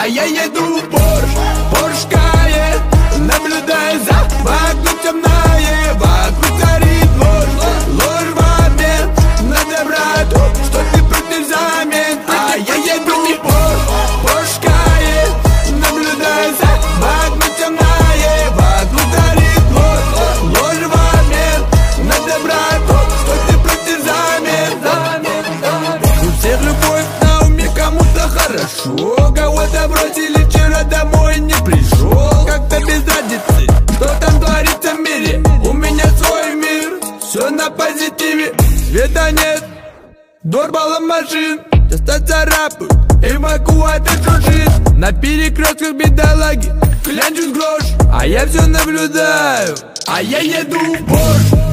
а я еду в Порш Кайен. Наблюдая за вокруг темное, вокруг царит ложь в обмен на доброту, что ты против взамен. А я еду в Порш Кайен. Наблюдая за вокруг темное, вокруг царит ложь в обмен на доброту, что ты против взамен. У всех любовь на уме, кому-то хорошо, кого-то бросили вчера, домой не пришел. Как-то без разницы, что там творится в мире. У меня свой мир, все на позитиве. Света нет, дорбалом машин, часто царапают, эвакуатор шуршит. На перекрестках бедолаги клянчут грош, а я все наблюдаю, а я еду в Порш.